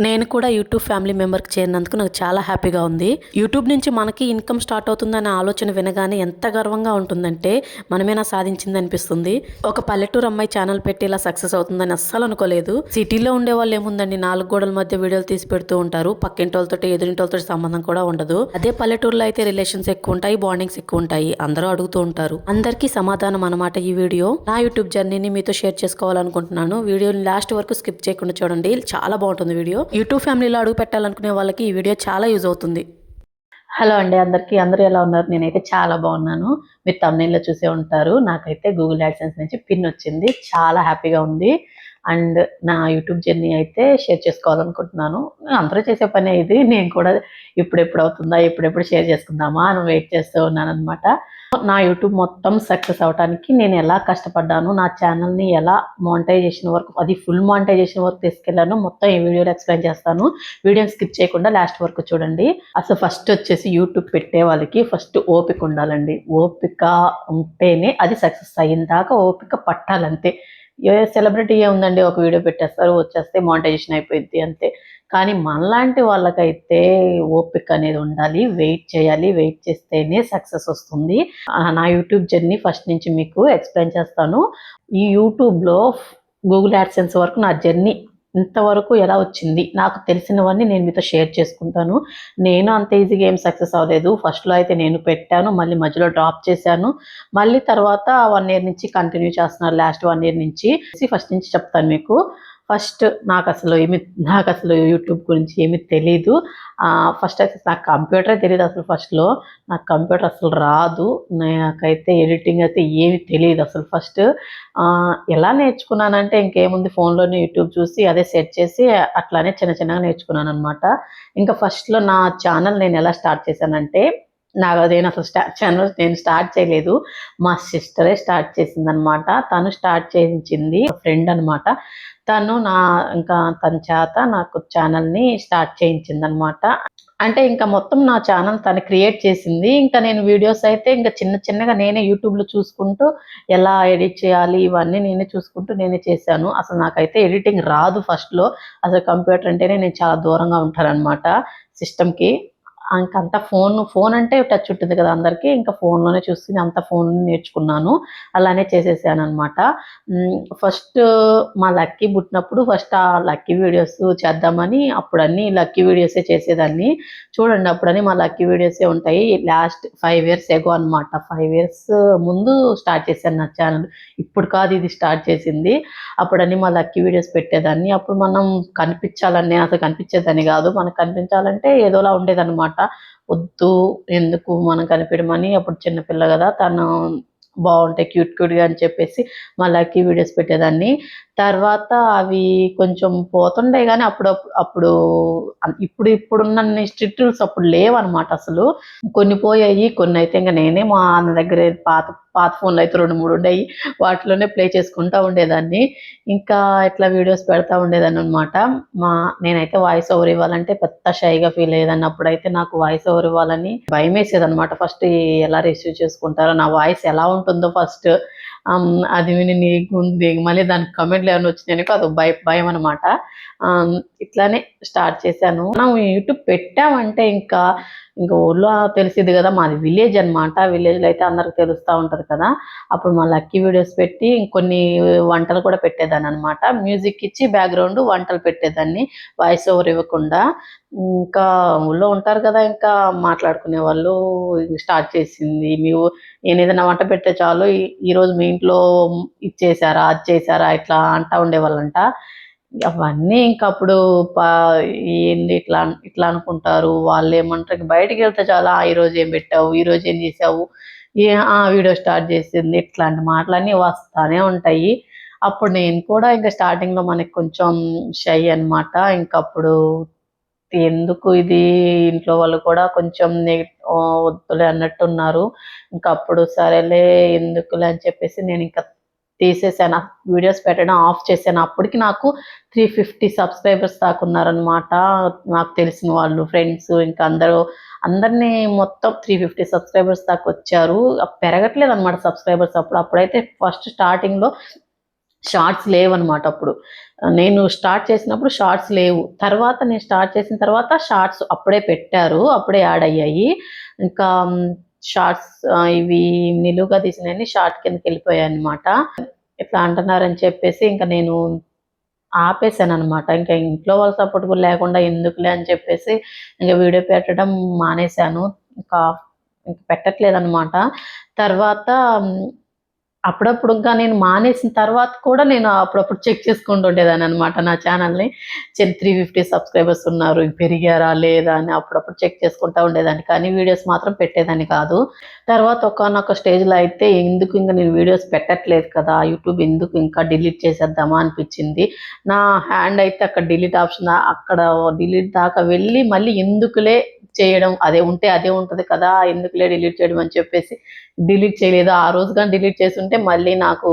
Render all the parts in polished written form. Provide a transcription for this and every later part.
నేను కూడా YouTube family మెంబర్కి చేరినందుకు నాకు చాలా హ్యాపీగా ఉంది. యూట్యూబ్ నుంచి మనకి ఇన్కమ్ స్టార్ట్ అవుతుందనే ఆలోచన వినగానే ఎంత గర్వంగా ఉంటుందంటే మనమేనా సాధించింది అనిపిస్తుంది. ఒక పల్లెటూరు అమ్మాయి ఛానల్ పెట్టి ఇలా సక్సెస్ అవుతుందని అస్సలు అనుకోలేదు. సిటీలో ఉండే వాళ్ళు ఏముందండి, 4 గోడల మధ్య వీడియోలు తీసి పెడుతూ ఉంటారు. పక్కింటోళ్ళతో ఎదురింటోళ్ళతో సంబంధం కూడా ఉండదు. అదే పల్లెటూరులో అయితే రిలేషన్స్ ఎక్కువ ఉంటాయి, బాండింగ్స్ ఎక్కువ ఉంటాయి. అందరూ అడుగుతూ ఉంటారు. అందరికీ సమాధానం అన్నమాట ఈ వీడియో. నా యూట్యూబ్ జర్నీని మీతో షేర్ చేసుకోవాలనుకుంటున్నాను. వీడియోని లాస్ట్ వరకు స్కిప్ చేయకుండా చూడండి, చాలా బాగుంటుంది వీడియో. యూట్యూబ్ ఫ్యామిలీలో అడుగు పెట్టాలనుకునే వాళ్ళకి ఈ వీడియో చాలా యూజ్ అవుతుంది. హలో అండి అందరికీ. అందరూ ఎలా ఉన్నారు? నేనైతే చాలా బాగున్నాను. మీరు తమ్నైల్లో చూసే ఉంటారు. నాకైతే గూగుల్ యాడ్సెన్స్ నుంచి పిన్ వచ్చింది. చాలా హ్యాపీగా ఉంది. అండ్ నా యూట్యూబ్ జర్నీ అయితే షేర్ చేసుకోవాలనుకుంటున్నాను. అందరూ చేసే పనే ఇది. నేను కూడా ఇప్పుడెప్పుడు అవుతుందా, ఎప్పుడెప్పుడు షేర్ చేసుకుందామా అని వెయిట్ చేస్తూ ఉన్నానన్నమాట. నా యూట్యూబ్ మొత్తం సక్సెస్ అవడానికి నేను ఎలా కష్టపడ్డాను, నా ఛానల్ని ఎలా మానిటైజేషన్ వరకు, అది ఫుల్ మానిటైజేషన్ వరకు తీసుకెళ్ళాను, మొత్తం ఈ వీడియోలో ఎక్స్ప్లెయిన్ చేస్తాను. వీడియోని స్కిప్ చేయకుండా లాస్ట్ వరకు చూడండి. అసలు ఫస్ట్ వచ్చేసి యూట్యూబ్ పెట్టే వాళ్ళకి ఫస్ట్ ఓపిక ఉండాలండి. ఓపిక ఉంటేనే అది సక్సెస్. అయ్యిందాకా ఓపిక పట్టాలంతే. ఏ సెలబ్రిటీ ఏముందండి, ఒక వీడియో పెట్టేస్తారు, వచ్చేస్తే మానిటైజేషన్ అయిపోయింది అంతే. కానీ మనలాంటి వాళ్ళకైతే ఓపిక అనేది ఉండాలి. వెయిట్ చేయాలి. వెయిట్ చేస్తేనే సక్సెస్ వస్తుంది. నా యూట్యూబ్ జర్నీ ఫస్ట్ నుంచి మీకు ఎక్స్ప్లెయిన్ చేస్తాను. ఈ యూట్యూబ్లో గూగుల్ యాడ్సెన్స్ వరకు నా జర్నీ ఇంతవరకు ఎలా వచ్చింది, నాకు తెలిసినవన్నీ నేను మీతో షేర్ చేసుకుంటాను. నేను అంత ఈజీగా ఏం సక్సెస్ అవ్వలేదు. ఫస్ట్లో అయితే నేను పెట్టాను, మళ్ళీ మధ్యలో డ్రాప్ చేశాను, మళ్ళీ తర్వాత 1 ఇయర్ నుంచి కంటిన్యూ చేస్తున్నాను. లాస్ట్ 1 ఇయర్ నుంచి ఫస్ట్ నుంచి చెప్తాను మీకు. ఫస్ట్ నాకు అసలు యూట్యూబ్ గురించి ఏమీ తెలీదు. ఫస్ట్ అయితే నాకు కంప్యూటరే తెలియదు అసలు. ఫస్ట్లో నాకు కంప్యూటర్ అసలు రాదు. నాకైతే ఎడిటింగ్ అయితే ఏమీ తెలియదు అసలు. ఫస్ట్ ఎలా నేర్చుకున్నానంటే ఇంకేముంది, ఫోన్లోనే యూట్యూబ్ చూసి అదే సెట్ చేసి అట్లానే చిన్న చిన్నగా నేర్చుకున్నాను అనమాట. ఇంకా ఫస్ట్లో నా ఛానల్ నేను ఎలా స్టార్ట్ చేశానంటే, నేను అసలు ఛానల్ నేను స్టార్ట్ చేయలేదు. మా సిస్టరే స్టార్ట్ చేసిందనమాట. తను స్టార్ట్ చేయించింది, ఫ్రెండ్ అనమాట. తను తన చేత నాకు ఛానల్ని స్టార్ట్ చేయించిందనమాట. అంటే ఇంకా మొత్తం నా ఛానల్ తను క్రియేట్ చేసింది. ఇంకా నేను వీడియోస్ అయితే ఇంకా చిన్న చిన్నగా నేనే యూట్యూబ్లో చూసుకుంటూ ఎలా ఎడిట్ చేయాలి ఇవన్నీ నేనే చూసుకుంటూ నేనే చేశాను. అసలు నాకైతే ఎడిటింగ్ రాదు ఫస్ట్లో. అసలు కంప్యూటర్ అంటేనే నేను చాలా దూరంగా ఉంటానన్నమాట సిస్టమ్కి. ఇంకంతా ఫోన్ అంటే టచ్ ఉంటుంది కదా అందరికీ. ఇంకా ఫోన్లోనే చూసుకుని అంతా ఫోన్ నేర్చుకున్నాను. అలానే చేసేసాను అనమాట. ఫస్ట్ మా లక్కీ పుట్టినప్పుడు ఫస్ట్ ఆ లక్కీ వీడియోస్ చేద్దామని అప్పుడు అన్ని లక్కీ వీడియోసే చేసేదాన్ని. చూడండి, అప్పుడని మా లక్కీ వీడియోసే ఉంటాయి. లాస్ట్ 5 ఇయర్స్ ఎగో అనమాట. 5 ఇయర్స్ ముందు స్టార్ట్ చేశాను నా ఛానల్. ఇప్పుడు కాదు ఇది స్టార్ట్ చేసింది. అప్పుడని మా లక్కీ వీడియోస్ పెట్టేదాన్ని. అప్పుడు మనం కనిపించాలని, అసలు కనిపించేదాన్ని కాదు. మనకు కనిపించాలంటే ఏదోలా ఉండేదన్నమాట. వద్దు, ఎందుకు మనం కనిపించమని. అప్పుడు చిన్నపిల్ల కదా, తను బాగుంటాయి క్యూట్గా అని చెప్పేసి మా లక్కీ వీడియోస్ పెట్టేదాన్ని. తర్వాత అవి కొంచెం పోతుండే కానీ అప్పుడు ఇప్పుడున్న స్ట్రిక్ట్ రూల్స్ అప్పుడు లేవన్నమాట అసలు. కొన్ని పోయాయి, కొన్ని అయితే ఇంకా నేనే మా అన్న దగ్గర పాత పాత ఫోన్లు అయితే 2, 3 ఉండేవి. వాటిలోనే ప్లే చేసుకుంటూ ఉండేదాన్ని. ఇంకా ఇట్లా వీడియోస్ పెడతా ఉండేదాన్ని అనమాట. నేనైతే వాయిస్ ఓవర్ ఇవ్వాలంటే పెద్ద షైగా ఫీల్ అయ్యేదాన్ని. అప్పుడైతే నాకు వాయిస్ ఓవర్ ఇవ్వాలని భయం వేసేదనమాట. ఫస్ట్ ఎలా రిసీవ్ చేసుకుంటారో, నా వాయిస్ ఎలా ఉంటుందో ఫస్ట్ అది విని నీకుంది మళ్ళీ దానికి కమెంట్లు ఏమైనా వచ్చినాయనుకో అది భయం అనమాట. ఇట్లానే స్టార్ట్ చేశాను. మనం యూట్యూబ్ పెట్టామంటే ఇంకా ఊళ్ళో తెలిసింది కదా, మాది విలేజ్ అనమాట. విలేజ్లో అయితే అందరికి తెలుస్తూ ఉంటుంది కదా. అప్పుడు మా లక్కీ వీడియోస్ పెట్టి కొన్ని వంటలు కూడా పెట్టేదాన్ని అనమాట. మ్యూజిక్ ఇచ్చి బ్యాక్గ్రౌండ్ వంటలు పెట్టేదాన్ని, వాయిస్ ఓవర్ ఇవ్వకుండా. ఇంకా ఊళ్ళో ఉంటారు కదా, ఇంకా మాట్లాడుకునే వాళ్ళు. స్టార్ట్ చేసింది నేను ఏదైనా వంట పెడితే చాలు, ఈరోజు మీ ఇంట్లో ఇది చేశారా, అది చేశారా, ఇట్లా అంటా ఉండేవాళ్ళంట. అవన్నీ ఇంకప్పుడు ఏంది ఇట్లా ఇట్లా అనుకుంటారు వాళ్ళు. ఏమంటారు, బయటికి వెళ్తే చాలా ఈరోజు ఏం పెట్టావు, ఈరోజు ఏం చేసావు, వీడియో స్టార్ట్ చేసింది, ఇట్లాంటి మాటలన్నీ వస్తానే ఉంటాయి. అప్పుడు నేను కూడా ఇంకా స్టార్టింగ్లో మనకి కొంచెం షై అనమాట. ఇంకప్పుడు ఎందుకు ఇది, ఇంట్లో వాళ్ళు కూడా కొంచెం వద్దులే అన్నట్టున్నారు. ఇంకప్పుడు సరేలే ఎందుకులే అని చెప్పేసి నేను ఇంకా తీసేసాను, వీడియోస్ పెట్టడం ఆఫ్ చేశాను. అప్పటికి నాకు 350 సబ్స్క్రైబర్స్ దాకా ఉన్నారనమాట. నాకు తెలిసిన వాళ్ళు, ఫ్రెండ్స్, ఇంకా అందరినీ మొత్తం 350 సబ్స్క్రైబర్స్ దాకా వచ్చారు. పెరగట్లేదు అనమాట సబ్స్క్రైబర్స్. అప్పుడైతే ఫస్ట్ స్టార్టింగ్లో షార్ట్స్ లేవన్నమాట అప్పుడు. నేను స్టార్ట్ చేసినప్పుడు షార్ట్స్ లేవు. తర్వాత నేను స్టార్ట్ చేసిన తర్వాత షార్ట్స్ అప్పుడే పెట్టారు. అప్పుడే యాడ్ అయ్యాయి. ఇంకా షార్ట్స్ ఇవి నిలువుగా తీసినవన్నీ షార్ట్ కిందకెళ్ళిపోయాయన్నమాట. ఇట్లా అంటున్నారని చెప్పేసి ఇంకా నేను ఆపేసాననమాట. ఇంకా ఇంట్లో వాళ్ళ సపోర్ట్ కూడా లేకుండా ఎందుకులే అని చెప్పేసి ఇంక వీడియో పెట్టడం మానేశాను. ఇంకా పెట్టట్లేదనమాట. తర్వాత అప్పుడప్పుడు ఇంకా నేను మానేసిన తర్వాత కూడా నేను అప్పుడప్పుడు చెక్ చేసుకుంటూ ఉండేదాన్ననమాట నా ఛానల్‌ని. 350 సబ్స్క్రైబర్స్ ఉన్నారు. పెరిగారా? లేదా? అని అప్పుడప్పుడు చెక్ చేసుకుంటా ఉండేదాన్ని. కానీ వీడియోస్ మాత్రం పెట్టేదాన్ని కాదు. తర్వాత ఒకానొక స్టేజ్‌లో అయితే ఎందుకు ఇంక నేను వీడియోస్ పెట్టట్లేదు కదా! యూట్యూబ్ ఎందుకు ఇంకా డిలీట్ చేసేద్దామా అనిపించింది. నా హ్యాండ్ అయితే అక్కడ డిలీట్ ఆప్షన్ అక్కడ డిలీట్ దాకా వెళ్ళి మళ్ళీ ఎందుకులే చేయడం, అదే ఉంటే అదే ఉంటది కదా! ఎందుకులే డిలీట్ చేయడం అని చెప్పేసి డిలీట్ చేయలేదు. ఆ రోజు గాని డిలీట్ చేసుంటే మళ్ళీ నాకు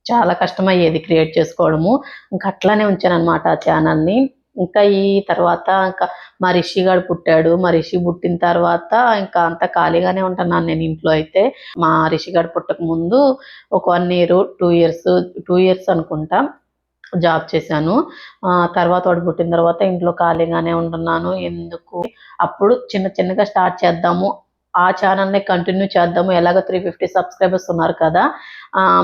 చాలా కష్టమయ్యేది క్రియేట్ చేసుకోవడము. ఇంక అట్లానే ఉంచాననమాట ఆ ఛానల్‌ని. ఇంకా ఈ తర్వాత ఇంకా మా రిషి గాడు పుట్టాడు. మా రిషి పుట్టిన తర్వాత ఇంకా అంతా ఖాళీగానే ఉంటున్నాను నేను ఇంట్లో అయితే. మా రిషి గాడు పుట్టక ముందు ఒక 1 ఇయర్, 2 ఇయర్స్, 2 ఇయర్స్ అనుకుంటా జాబ్ చేశాను. తర్వాత వాడు పుట్టిన తర్వాత ఇంట్లో ఖాళీగానే ఉంటున్నాను. ఎందుకు అప్పుడు చిన్న చిన్నగా స్టార్ట్ చేద్దాము. ఆ ఛానల్‌ని కంటిన్యూ చేద్దాము. ఎలాగో 350 సబ్స్క్రైబర్స్ ఉన్నారు కదా!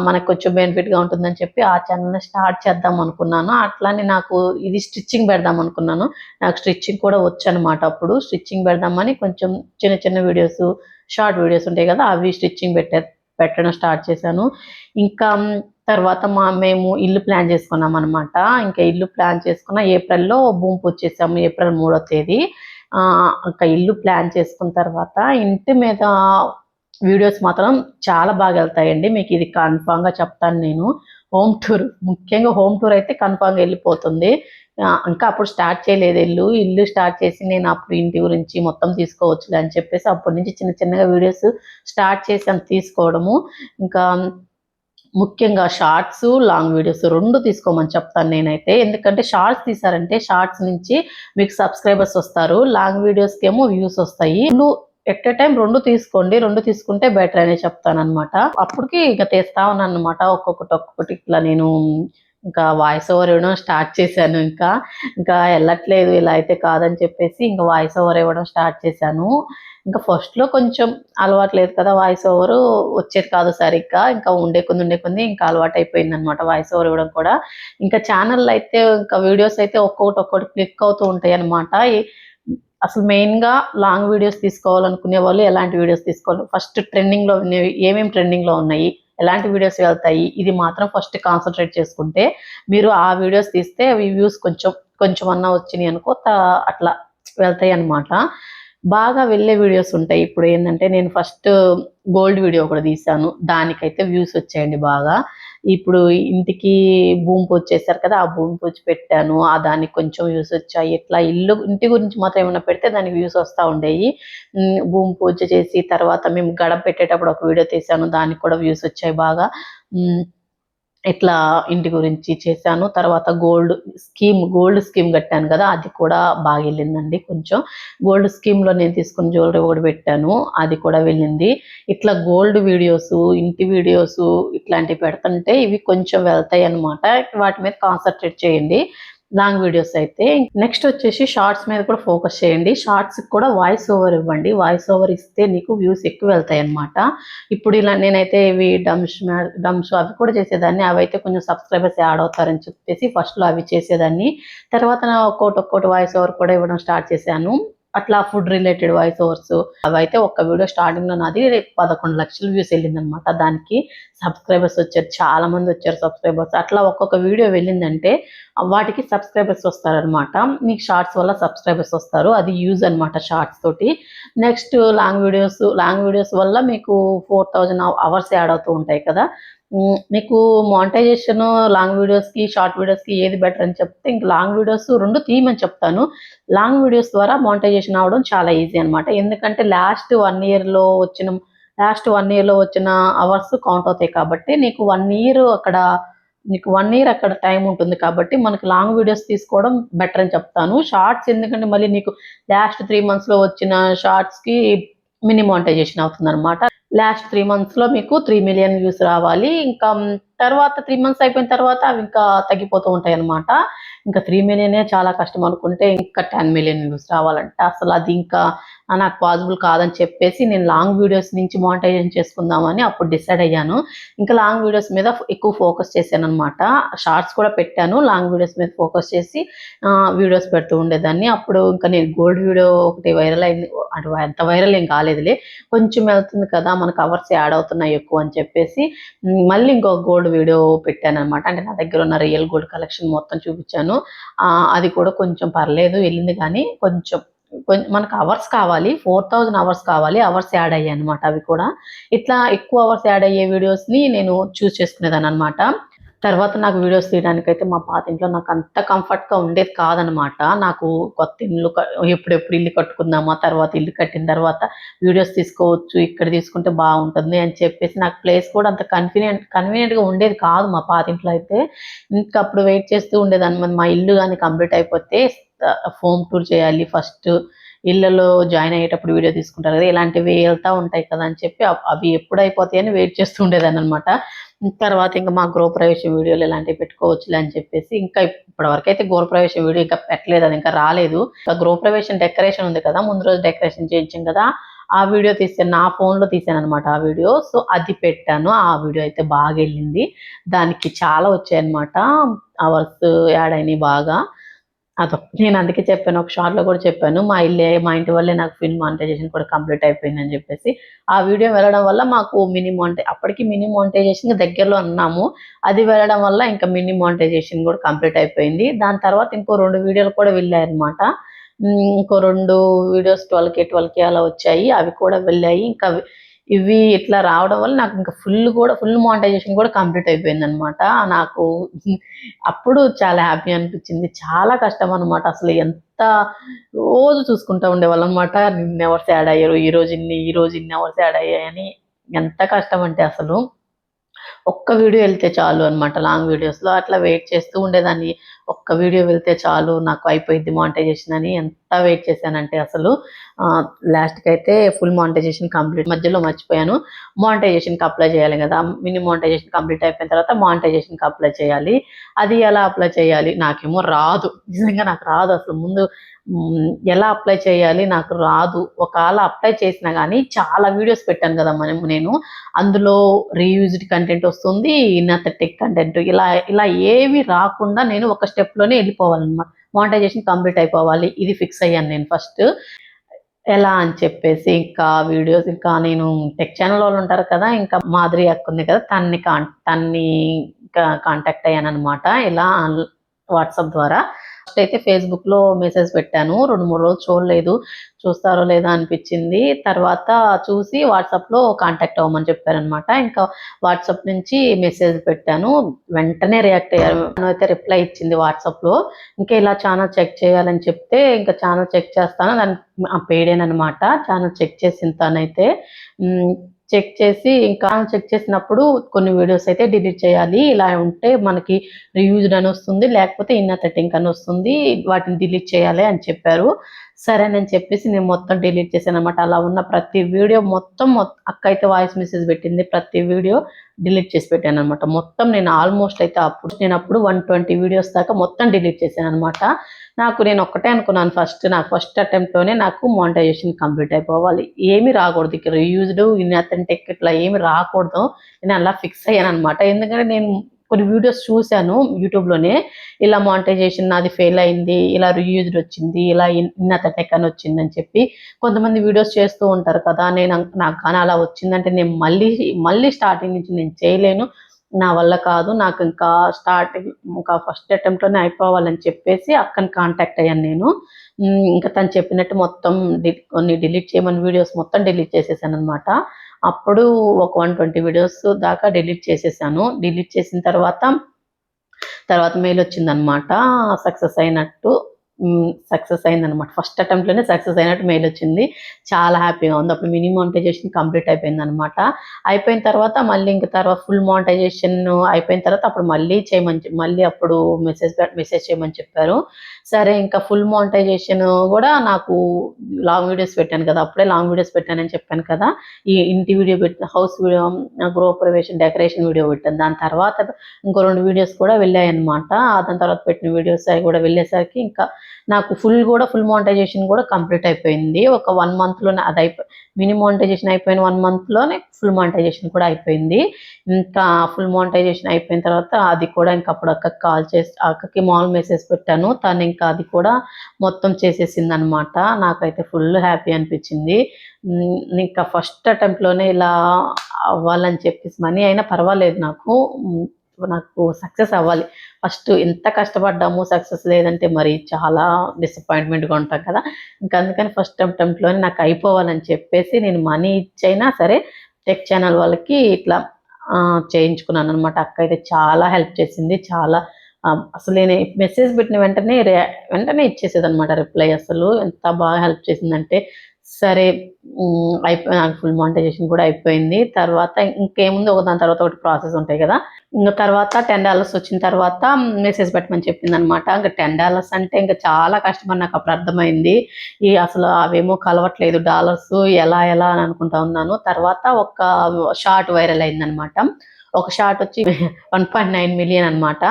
మనకు కొంచెం బెనిఫిట్‌గా ఉంటుందని చెప్పి ఆ ఛానల్‌ని స్టార్ట్ చేద్దాం అనుకున్నాను. అట్లానే నాకు ఇది స్టిచ్చింగ్ పెడదాం అనుకున్నాను. నాకు స్టిచ్చింగ్ కూడా వచ్చనమాట అప్పుడు. స్టిచ్చింగ్ పెడదామని కొంచెం చిన్న చిన్న వీడియోస్, షార్ట్ వీడియోస్ ఉంటాయి కదా! అవి స్టిచ్చింగ్ పెట్టడం స్టార్ట్ చేశాను. ఇంకా తర్వాత మేము ఇల్లు ప్లాన్ చేసుకున్నామనమాట. ఇంకా ఇల్లు ప్లాన్ చేసుకున్న ఏప్రిల్‌లో భూమి పూజ చేసాము. ఏప్రిల్ 3వ తేదీ. ఇంకా ఇల్లు ప్లాన్ చేసుకున్న తర్వాత ఇంటి మీద వీడియోస్ మాత్రం చాలా బాగా వెళ్తాయండి. మీకు ఇది కన్ఫామ్‌గా చెప్తాను నేను. హోమ్ టూర్, ముఖ్యంగా హోమ్ టూర్ అయితే కన్ఫామ్‌గా వెళ్ళిపోతుంది. ఇంకా అప్పుడు స్టార్ట్ చేయలేదు ఇల్లు స్టార్ట్ చేసి నేను అప్పుడు ఇంటి గురించి మొత్తం తీసుకోవచ్చులే అని చెప్పేసి అప్పటి నుంచి చిన్న చిన్నగా వీడియోస్ స్టార్ట్ చేశాను తీసుకోవడము. ఇంకా ముఖ్యంగా షార్ట్స్, లాంగ్ వీడియోస్ 2 తీసుకోమని చెప్తాను నేనైతే. ఎందుకంటే షార్ట్స్ తీశారంటే షార్ట్స్ నుంచి మీకు సబ్స్క్రైబర్స్ వస్తారు. లాంగ్ వీడియోస్‌కేమో వ్యూస్ వస్తాయి. 2 ఎట్ ఎ టైమ్ 2 తీసుకోండి. 2 తీసుకుంటే బెటర్ అనే చెప్తాననమాట. అప్పటికి ఇక తీస్తా ఉన్నాననమాట. ఒక్కొక్కటి ఇట్లా నేను ఇంకా వాయిస్ ఓవర్ ఇవ్వడం స్టార్ట్ చేశాను ఇంకా. ఇంకా ఎళ్ళట్లేదు ఇలా అయితే కాదని చెప్పేసి ఇంక వాయిస్ ఓవర్ ఇవ్వడం స్టార్ట్ చేశాను. ఇంకా ఫస్ట్‌లో కొంచెం అలవాటు లేదు కదా! వాయిస్ ఓవరు వచ్చేది కాదు సరిగ్గా. ఇంకా ఉండే కొంది ఇంకా అలవాటయిపోయిందనమాట వాయిస్ ఓవర్ ఇవ్వడం కూడా. ఇంకా ఛానల్‌లో అయితే ఇంకా వీడియోస్ అయితే ఒక్కొక్కటి క్లిక్ అవుతూ ఉంటాయనమాట. అసలు మెయిన్‌గా లాంగ్ వీడియోస్ తీసుకోవాలనుకునే వాళ్ళు ఎలాంటి వీడియోస్ తీసుకోవాలి? ఫస్ట్ ట్రెండింగ్‌లో ఉన్నవి ఏమేమి ట్రెండింగ్‌లో ఉన్నాయి? ఎలాంటి వీడియోస్ వెళ్తాయి? ఇది మాత్రం ఫస్ట్ కాన్సంట్రేట్ చేసుకుంటే మీరు ఆ వీడియోస్ తీస్తే అవి వ్యూస్ కొంచెమన్నా వచ్చినాయి అనుకో అట్లా వెళ్తాయనమాట. బాగా వెళ్ళే వీడియోస్ ఉంటాయి. ఇప్పుడు ఏందంటే నేను ఫస్ట్ గోల్డ్ వీడియో ఒకటి తీశాను. దానికైతే వ్యూస్ వచ్చాయండి బాగా. ఇప్పుడు ఇంటికి భూమి పూజ చేశారు కదా! ఆ భూమి పూజ పెట్టాను. దానికి కొంచెం వ్యూస్ వచ్చాయి. ఇట్లా ఇంటి గురించి మాత్రం ఏమన్నా పెడితే దానికి వ్యూస్ వస్తా ఉండేయి. భూమి పూజ చేసి తర్వాత మేము గడప పెట్టేటప్పుడు ఒక వీడియో తీశాను. దానికి కూడా వ్యూస్ వచ్చాయి బాగా. ఇట్లా ఇంటి గురించి చేశాను. తర్వాత గోల్డ్ స్కీమ్ కట్టాను కదా! అది కూడా బాగా వెళ్ళిందండి కొంచెం. గోల్డ్ స్కీమ్‌లో నేను తీసుకున్న జ్యువెలరీ ఒకటి పెట్టాను. అది కూడా వెళ్ళింది. ఇట్లా గోల్డ్ వీడియోసు, ఇంటి వీడియోసు ఇట్లాంటివి పెడుతుంటే ఇవి కొంచెం వెళ్తాయన్నమాట. వాటి మీద కాన్సంట్రేట్ చేయండి. లాంగ్ వీడియోస్ అయితే. నెక్స్ట్ వచ్చేసి షార్ట్స్ మీద కూడా ఫోకస్ చేయండి. షార్ట్స్‌కి కూడా వాయిస్ ఓవర్ ఇవ్వండి. వాయిస్ ఓవర్ ఇస్తే నీకు వ్యూస్ ఎక్కువ వెళ్తాయన్నమాట. ఇప్పుడు ఇలా నేనైతే ఇవి డమ్స్ అవి కూడా చేసేదాన్ని. అవైతే కొంచెం సబ్స్క్రైబర్స్ యాడ్ అవుతారని చెప్పేసి ఫస్ట్‌లో అవి చేసేదాన్ని. తర్వాత ఒక్కోటి వాయిస్ ఓవర్ కూడా ఇవ్వడం స్టార్ట్ చేశాను. అట్లా ఫుడ్ రిలేటెడ్ వాయిస్ ఓవర్స్ అవైతే ఒక్క వీడియో స్టార్టింగ్‌లో నాది 11 లక్షల వ్యూస్ వెళ్ళిందనమాట. దానికి సబ్స్క్రైబర్స్ వచ్చారు. చాలా మంది వచ్చారు సబ్స్క్రైబర్స్. అట్లా ఒక్కొక్క వీడియో వెళ్ళిందంటే వాటికి సబ్స్క్రైబర్స్ వస్తారనమాట. మీకు షార్ట్స్ వల్ల సబ్స్క్రైబర్స్ వస్తారు. అది యూజ్ అనమాట షార్ట్స్ తోటి. నెక్స్ట్ లాంగ్ వీడియోస్ వల్ల మీకు 4000 అవర్స్ యాడ్ అవుతూ ఉంటాయి కదా! మీకు మానిటైజేషన్ లాంగ్ వీడియోస్‌కి, షార్ట్ వీడియోస్‌కి ఏది బెటర్ అని చెప్తే ఇంక లాంగ్ వీడియోస్ 2 తీయమని చెప్తాను. లాంగ్ వీడియోస్ ద్వారా మానిటైజేషన్ అవ్వడం చాలా ఈజీ అనమాట. ఎందుకంటే లాస్ట్ 1 ఇయర్‌లో వచ్చిన అవర్స్ కౌంట్ అవుతాయి కాబట్టి నీకు 1 ఇయర్ అక్కడ టైమ్ ఉంటుంది కాబట్టి మనకు లాంగ్ వీడియోస్ తీసుకోవడం బెటర్ అని చెప్తాను. షార్ట్స్ ఎందుకంటే మళ్ళీ నీకు లాస్ట్ 3 మంత్స్‌లో వచ్చిన షార్ట్స్‌కి మినీ మానిటైజేషన్ అవుతుందనమాట. లాస్ట్ 3 మంత్స్‌లో మీకు 3 మిలియన్ వ్యూస్ రావాలి. ఇంకా తర్వాత 3 మంత్స్ అయిపోయిన తర్వాత అవి ఇంకా తగ్గిపోతూ ఉంటాయి అనమాట. ఇంకా 3 మిలియనే చాలా కష్టం అనుకుంటే ఇంకా 10 మిలియన్ వ్యూస్ రావాలంటే అసలు అది ఇంకా నాకు పాసిబుల్ కాదని చెప్పేసి నేను లాంగ్ వీడియోస్ నుంచి మానిటైజేషన్ చేసుకుందామని అప్పుడు డిసైడ్ అయ్యాను. ఇంకా లాంగ్ వీడియోస్ మీద ఎక్కువ ఫోకస్ చేశాను అనమాట. షార్ట్స్ కూడా పెట్టాను, లాంగ్ వీడియోస్ మీద ఫోకస్ చేసి వీడియోస్ పెడుతూ ఉండేదాన్ని. అప్పుడు ఇంకా నేను గోల్డ్ వీడియో ఒకటి వైరల్ అయింది, అంటే అంత వైరల్ ఏం కాలేదులే, కొంచెం వెళ్తుంది కదా మనకు అవర్స్ యాడ్ అవుతున్నాయి ఎక్కువ అని చెప్పేసి మళ్ళీ ఇంకొక గోల్డ్ వీడియో పెట్టాను అనమాట. అంటే నా దగ్గర ఉన్న రియల్ గోల్డ్ కలెక్షన్ మొత్తం చూపించాను. అది కూడా కొంచెం పర్లేదు వెళ్ళింది, కానీ కొంచెం మనకు అవర్స్ కావాలి, 4000 అవర్స్ కావాలి, అవర్స్ యాడ్ అయ్యాయి అనమాట. అవి కూడా ఇట్లా ఎక్కువ అవర్స్ యాడ్ అయ్యే వీడియోస్ని నేను చూస్ చేసుకునేదాన్ని అనమాట. తర్వాత నాకు వీడియోస్ తీయడానికైతే మా పాత ఇంట్లో నాకు అంత కంఫర్ట్గా ఉండేది కాదనమాట. నాకు కొత్త ఇల్లు ఎప్పుడెప్పుడు ఇల్లు కట్టుకుందామా, తర్వాత ఇల్లు కట్టిన తర్వాత వీడియోస్ తీసుకోవచ్చు, ఇక్కడ తీసుకుంటే బాగుంటుంది అని చెప్పేసి నాకు ప్లేస్ కూడా అంత కన్వీనియంట్గా ఉండేది కాదు మా పాత ఇంట్లో అయితే. ఇంకా అప్పుడు వెయిట్ చేస్తూ ఉండేదాన్ని, మా ఇల్లు కానీ కంప్లీట్ అయిపోతే హోమ్ టూర్ చేయాలి, ఫస్ట్ ఇళ్ళలో జాయిన్ అయ్యేటప్పుడు వీడియో తీసుకుంటారు కదా, ఇలాంటివి వెళ్తూ ఉంటాయి కదా అని చెప్పి అవి ఎప్పుడు అయిపోతాయి అని వెయిట్ చేస్తూ ఉండేదాన్ని అనమాట. తర్వాత ఇంకా మా గృహప్రవేశం వీడియోలు ఇలాంటివి పెట్టుకోవచ్చులే అని చెప్పేసి ఇంకా ఇప్పటివరకు అయితే గృహప్రవేశం వీడియో ఇంకా పెట్టలేదు, అది ఇంకా రాలేదు. ఇంకా గృహప్రవేశం డెకరేషన్ ఉంది కదా, ముందు రోజు డెకరేషన్ చేయించాం కదా, ఆ వీడియో తీసాను, నా ఫోన్లో తీసాను అనమాట ఆ వీడియో. సో అది పెట్టాను, ఆ వీడియో అయితే బాగా వెళ్ళింది, దానికి చాలా వచ్చాయన్నమాట, అవర్స్ యాడ్ అయినాయి బాగా. నేను అందుకే చెప్పాను, ఒక షార్ట్లో కూడా చెప్పాను, మా ఇంటి వల్లే నాకు ఫిల్మ్ మానిటైజేషన్ కూడా కంప్లీట్ అయిపోయిందని చెప్పేసి. ఆ వీడియో వెళ్ళడం వల్ల మాకు అప్పటికి మినీ మానిటైజేషన్ దగ్గరలో ఉన్నాము, అది వెళ్ళడం వల్ల ఇంకా మినీ మానిటైజేషన్ కూడా కంప్లీట్ అయిపోయింది. దాని తర్వాత ఇంకో 2 వీడియోలు కూడా వెళ్ళాయి అనమాట. ఇంకో 2 వీడియోస్ 12K అలా వచ్చాయి, అవి కూడా వెళ్ళాయి. ఇంకా ఇవి ఇట్లా రావడం వల్ల నాకు ఇంకా ఫుల్ మానిటైజేషన్ కూడా కంప్లీట్ అయిపోయింది అనమాట. నాకు అప్పుడు చాలా హ్యాపీ అనిపించింది. చాలా కష్టం అనమాట, అసలు ఎంత రోజు చూసుకుంటూ ఉండేవాళ్ళం అనమాట, నిన్న అవర్స్ యాడ్ అయ్యారు, ఈ రోజు ఇన్ని అవర్స్ యాడ్ అయ్యాయని. ఎంత కష్టం అంటే అసలు ఒక్క వీడియో వెళ్తే చాలు అనమాట, లాంగ్ వీడియోస్లో అట్లా వెయిట్ చేస్తూ ఉండేదాన్ని. ఒక్క వీడియో వెళ్తే చాలు నాకు అయిపోయింది మానిటైజేషన్ అని ఎంత వెయిట్ చేశానంటే అసలు లాస్ట్కి అయితే ఫుల్ మానిటైజేషన్ కంప్లీట్. మధ్యలో మర్చిపోయాను, మానిటైజేషన్కి అప్లై చేయాలి కదా, మినీ మానిటైజేషన్ కంప్లీట్ అయిపోయిన తర్వాత మానిటైజేషన్కి అప్లై చేయాలి. అది ఎలా అప్లై చేయాలి నాకేమో రాదు, నిజంగా నాకు రాదు అసలు. ముందు ఎలా అప్లై చేయాలి నాకు రాదు. ఒకవేళ అప్లై చేసినా కానీ చాలా వీడియోస్ పెట్టాను కదా నేను, అందులో రీయూజ్డ్ కంటెంట్ వస్తుంది, ఇన్అథెంటిక్ కంటెంట్, ఇలా ఏవి రాకుండా నేను ఒక స్టెప్లోనే వెళ్ళిపోవాలన్నమాట. మానిటైజేషన్ కంప్లీట్ అయిపోవాలి, ఇది ఫిక్స్ అయ్యాను నేను ఫస్ట్. ఎలా అని చెప్పేసి ఇంకా వీడియోస్, ఇంకా నేను టెక్ ఛానల్ వాళ్ళు ఉంటారు కదా, ఇంకా మాధురి అక్క ఉంది కదా, తన్ని కాంటాక్ట్ అయ్యాను అనమాట, ఇలా వాట్సాప్ ద్వారా. ఫస్ట్ అయితే ఫేస్బుక్లో మెసేజ్ పెట్టాను, 2-3 రోజులు చూడలేదు, చూస్తారో లేదో అనిపించింది. తర్వాత చూసి వాట్సాప్లో కాంటాక్ట్ అవ్వమని చెప్పారనమాట. ఇంకా వాట్సాప్ నుంచి మెసేజ్ పెట్టాను, వెంటనే రియాక్ట్ అయ్యారు. అయితే రిప్లై ఇచ్చింది వాట్సాప్లో, ఇంకా ఇలా ఛానల్ చెక్ చేయాలని చెప్తే ఇంకా ఛానల్ చెక్ చేస్తాను, దానికి పెయిడేనమాట. ఛానల్ చెక్ చేసిన తనైతే చెక్ చేసి, ఇంకా చెక్ చేసినప్పుడు కొన్ని వీడియోస్ అయితే డిలీట్ చేయాలి, ఇలా ఉంటే మనకి రీయూజ్డ్ అని వస్తుంది, లేకపోతే ఇన్అథెంటిక్ అని వస్తుంది, వాటిని డిలీట్ చేయాలి అని చెప్పారు. సరేనని చెప్పేసి నేను మొత్తం డిలీట్ చేశాను అనమాట. అలా ఉన్న ప్రతి వీడియో మొత్తం అక్క అయితే వాయిస్ మెసేజ్ పెట్టింది, ప్రతి వీడియో డిలీట్ చేసి పెట్టాను అనమాట. మొత్తం నేను ఆల్మోస్ట్ అయితే అప్పుడు 120 వీడియోస్ దాకా మొత్తం డిలీట్ చేశాను అనమాట. నేను ఒక్కటే అనుకున్నాను, నాకు ఫస్ట్ అటెంప్ట్లోనే నాకు మానిటైజేషన్ కంప్లీట్ అయిపోవాలి, ఏమి రాకూడదు, ఇక్కడ రీయూజ్డ్ ఇన్అథెంటిక్ ఇట్లా ఏమి రాకూడదు, నేను అలా ఫిక్స్ అయ్యాను అనమాట. ఎందుకంటే నేను కొన్ని వీడియోస్ చూశాను యూట్యూబ్లోనే, ఇలా మానిటైజేషన్ నాది ఫెయిల్ అయింది, ఇలా రీయూజ్డ్ వచ్చింది, ఇలా ఇన్అథెంటిక్ అని వచ్చిందని చెప్పి కొంతమంది వీడియోస్ చేస్తూ ఉంటారు కదా. నాకు కానీ అలా వచ్చిందంటే నేను మళ్ళీ స్టార్టింగ్ నుంచి నేను చేయలేను, నా వల్ల కాదు, నాకు ఇంకా ఫస్ట్ అటెంప్ట్లోనే అయిపోవాలని చెప్పేసి అక్కని కాంటాక్ట్ అయ్యాను నేను. ఇంకా తను చెప్పినట్టు మొత్తం కొన్ని డిలీట్ చేయమని వీడియోస్ మొత్తం డిలీట్ చేసేసాను అనమాట. అప్పుడు ఒక 120 వీడియోస్ దాకా డిలీట్ చేసేసాను. డిలీట్ చేసిన తర్వాత మెయిల్ వచ్చిందనమాట, సక్సెస్ అయినట్టు సక్సెస్ అయిందనమాట. ఫస్ట్ అటెంప్ట్లోనే సక్సెస్ అయినట్టు మెయిల్ వచ్చింది. చాలా హ్యాపీగా ఉంది. అప్పుడు మినీ మానిటైజేషన్ కంప్లీట్ అయిపోయిందనమాట. అయిపోయిన తర్వాత మళ్ళీ ఇంక తర్వాత ఫుల్ మానిటైజేషన్ అయిపోయిన తర్వాత అప్పుడు మళ్ళీ అప్పుడు మెసేజ్ చేయమని చెప్పారు. సరే ఇంకా ఫుల్ మానిటైజేషన్ కూడా నాకు లాంగ్ వీడియోస్ పెట్టాను కదా, అప్పుడే లాంగ్ వీడియోస్ పెట్టానని చెప్పాను కదా. ఈ ఇంటి వీడియో పెట్టిన, హౌస్ వీడియో, గృహప్రవేశం డెకరేషన్ వీడియో పెట్టాను. దాని తర్వాత ఇంకో 2 వీడియోస్ కూడా వెళ్ళాయన్నమాట. దాని తర్వాత పెట్టిన వీడియోస్ అవి కూడా వెళ్ళేసరికి ఇంకా నాకు ఫుల్ మానిటైజేషన్ కూడా కంప్లీట్ అయిపోయింది. ఒక 1 మంత్లోనే అది మినీ మానిటైజేషన్ అయిపోయిన 1 మంత్లోనే ఫుల్ మానిటైజేషన్ కూడా అయిపోయింది. ఇంకా ఫుల్ మానిటైజేషన్ అయిపోయిన తర్వాత అది కూడా ఇంకా అప్పుడు అక్కకి కాల్ చేసి అక్కకి మామూలు మెసేజ్ పెట్టాను. తను ఇంకా అది కూడా మొత్తం చేసేసింది అనమాట. నాకైతే ఫుల్ హ్యాపీ అనిపించింది. ఇంకా ఫస్ట్ అటెంప్ట్లోనే ఇలా అవ్వాలని చెప్పేసి, మనీ అయినా పర్వాలేదు నాకు సక్సెస్ అవ్వాలి. ఫస్ట్ ఎంత కష్టపడ్డాము, సక్సెస్ లేదంటే మరి చాలా డిసప్పాయింట్మెంట్గా ఉంటాం కదా. ఇంకా అందుకని ఫస్ట్ అటెంప్ట్లోనే నాకు అయిపోవాలని చెప్పేసి నేను మనీ ఇచ్చైనా సరే టెక్ ఛానల్ వాళ్ళకి ఇట్లా చేయించుకున్నాను అనమాట. అక్క అయితే చాలా హెల్ప్ చేసింది. చాలా అసలు నేను మెసేజ్ పెట్టిన వెంటనే ఇచ్చేసేది అనమాట రిప్లై. అసలు ఎంత బాగా హెల్ప్ చేసిందంటే, సరే నాకు ఫుల్ మానిటైజేషన్ కూడా అయిపోయింది. తర్వాత ఇంకేముంది, దాని తర్వాత ఒకటి ప్రాసెస్ ఉంటాయి కదా. ఇంకా తర్వాత $10 వచ్చిన తర్వాత మెసేజ్ పెట్టమని చెప్పింది అనమాట. ఇంకా $10 అంటే ఇంకా చాలా కష్టమని నాకు అప్పుడు అర్థమైంది. అసలు అవేమో కలవట్లేదు డాలర్స్, ఎలా అని అనుకుంటా ఉన్నాను. తర్వాత ఒక షార్ట్ వైరల్ అయిందనమాట. ఒక షార్ట్ వచ్చి 1.9 మిలియన్ అనమాట.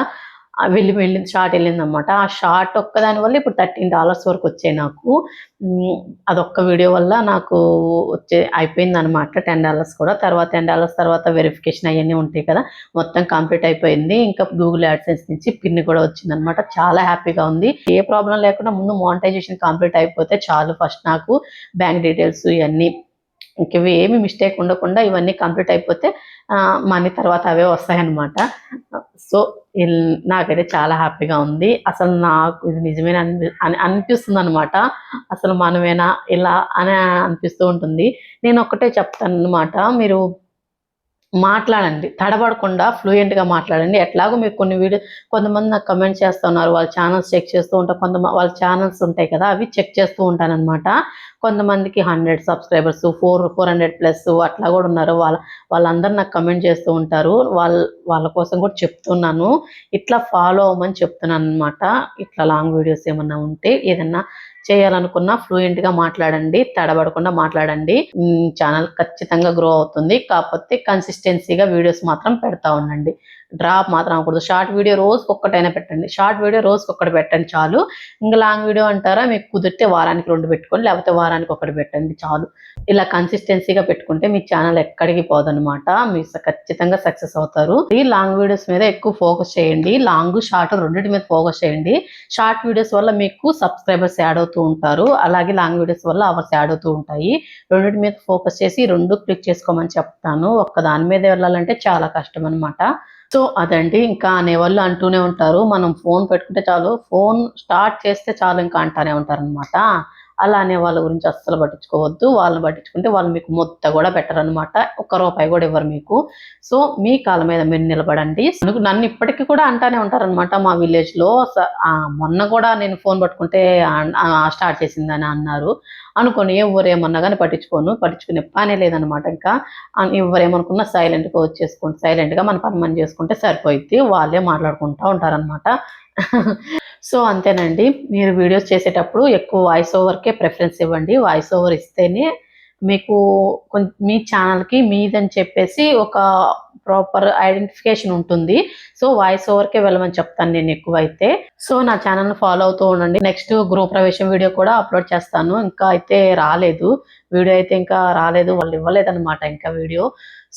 వెళ్ళింది షార్ట్ వెళ్ళిందనమాట. ఆ షార్ట్ ఒక్కదాని వల్ల ఇప్పుడు $13 వరకు వచ్చాయి నాకు. అదొక్క వీడియో వల్ల నాకు అయిపోయింది అనమాట $10 కూడా. తర్వాత $10 తర్వాత వెరిఫికేషన్ అవన్నీ ఉంటాయి కదా, మొత్తం కంప్లీట్ అయిపోయింది. ఇంకా గూగుల్ యాడ్సెన్స్ నుంచి పిన్ కూడా వచ్చింది అనమాట. చాలా హ్యాపీగా ఉంది. ఏ ప్రాబ్లం లేకుండా ముందు మానిటైజేషన్ కంప్లీట్ అయిపోతే చాలు. ఫస్ట్ నాకు బ్యాంక్ డీటెయిల్స్ ఇవన్నీ ఇంకవి ఏమి మిస్టేక్ ఉండకుండా ఇవన్నీ కంప్లీట్ అయిపోతే మనీ తర్వాత అవే వస్తాయన్నమాట. సో నాకైతే చాలా హ్యాపీగా ఉంది. అసలు నాకు ఇది నిజమేనా అనిపిస్తుంది అనమాట. అసలు మనమేనా ఇలా అని అనిపిస్తూ ఉంటుంది. నేను ఒక్కటే చెప్తాను అనమాట, మీరు మాట్లాడండి, తడబడకుండా ఫ్లూయెంట్గా మాట్లాడండి. ఎట్లాగో మీకు కొంతమంది నాకు కమెంట్ చేస్తున్నారు, వాళ్ళ ఛానల్స్ చెక్ చేస్తూ ఉంటారు. వాళ్ళ ఛానల్స్ ఉంటాయి కదా, అవి చెక్ చేస్తూ ఉంటానన్నమాట. కొంతమందికి 100 సబ్స్క్రైబర్స్, 400+ అట్లా కూడా ఉన్నారు. వాళ్ళందరూ నాకు కమెంట్ చేస్తూ ఉంటారు. వాళ్ళ కోసం కూడా చెప్తున్నాను, ఇట్లా ఫాలో అవ్వమని చెప్తున్నాను అనమాట. ఇట్లా లాంగ్ వీడియోస్ ఏమన్నా ఉంటే, ఏదన్నా చేయాలనుకున్నా ఫ్లూయెంట్గా మాట్లాడండి, తడబడకుండా మాట్లాడండి. ఛానల్ ఖచ్చితంగా గ్రో అవుతుంది. కాకపోతే కన్సిస్టెన్సీగా వీడియోస్ మాత్రం పెడతా ఉండండి. డ్రాప్ మాత్రం అవ్వకూడదు. షార్ట్ వీడియో రోజుకొక్కటైనా పెట్టండి. షార్ట్ వీడియో రోజుకొక్కటి పెట్టండి చాలు. ఇంకా లాంగ్ వీడియో అంటారా, మీకు కుదిరితే వారానికి 2 పెట్టుకోండి, లేకపోతే వారానికి 1 పెట్టండి చాలు. ఇలా కన్సిస్టెన్సీగా పెట్టుకుంటే మీ ఛానల్ ఎక్కడికి పోదనమాట. మీరు ఖచ్చితంగా సక్సెస్ అవుతారు. ఈ లాంగ్ వీడియోస్ మీద ఎక్కువ ఫోకస్ చేయండి. లాంగ్ షార్ట్ రెండింటి మీద ఫోకస్ చేయండి. షార్ట్ వీడియోస్ వల్ల మీకు సబ్స్క్రైబర్స్ యాడ్ అవుతూ ఉంటారు, అలాగే లాంగ్ వీడియోస్ వల్ల అవర్స్ యాడ్ అవుతూ ఉంటాయి. రెండింటి మీద ఫోకస్ చేసి 2 క్లిక్ చేసుకోమని చెప్తాను. ఒక్క దాని మీద వెళ్ళాలంటే చాలా కష్టం అనమాట. సో అదండి. ఇంకా అనేవాళ్ళు అంటూనే ఉంటారు, మనం ఫోన్ పెట్టుకుంటే చాలు, ఫోన్ స్టార్ట్ చేస్తే చాలు ఇంకా అంటానే ఉంటారనమాట. అలా అనే వాళ్ళ గురించి అస్సలు పట్టించుకోవద్దు. వాళ్ళని పట్టించుకుంటే వాళ్ళు మీకు మొత్తం కూడా పెట్టరనమాట. ₹1 కూడా ఇవ్వరు మీకు. సో మీ కాళ్ళ మీద మీరు నిలబడండి. నన్ను ఇప్పటికీ కూడా అంటానే ఉంటారనమాట మా విలేజ్లో. మొన్న కూడా నేను ఫోన్ పట్టుకుంటే స్టార్ట్ చేసిందని అన్నారు. అనుకోని ఎవరేమన్నా కానీ పట్టించుకునే పనే లేదనమాట. ఇంకా ఎవరేమనుకున్నా సైలెంట్గా వచ్చేసుకోండి. సైలెంట్గా మన పని మనం చేసుకుంటే సరిపోయిద్ది. వాళ్ళే మాట్లాడుకుంటూ ఉంటారనమాట. సో అంతేనండి. మీరు వీడియోస్ చేసేటప్పుడు ఎక్కువ వాయిస్ ఓవర్కే ప్రిఫరెన్స్ ఇవ్వండి. వాయిస్ ఓవర్ ఇస్తేనే మీకు మీ ఛానల్కి మీదని చెప్పేసి ఒక ప్రాపర్ ఐడెంటిఫికేషన్ ఉంటుంది. సో వాయిస్ ఓవర్కే వెళ్ళమని చెప్తాను నేను ఎక్కువైతే. సో నా ఛానల్ని ఫాలో అవుతూ ఉండండి. నెక్స్ట్ గృహప్రవేశం వీడియో కూడా అప్లోడ్ చేస్తాను. ఇంకా అయితే రాలేదు వీడియో, అయితే ఇంకా రాలేదు, వాళ్ళు ఇవ్వలేదన్నమాట ఇంకా వీడియో.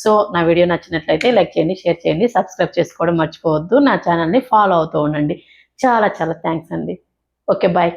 సో నా వీడియో నచ్చినట్లయితే లైక్ చేయండి, షేర్ చేయండి, సబ్స్క్రైబ్ చేసుకోవడం మర్చిపోవద్దు. నా ఛానల్ని ఫాలో అవుతూ ఉండండి. చాలా చాలా థ్యాంక్స్ అండి. Okay, bye.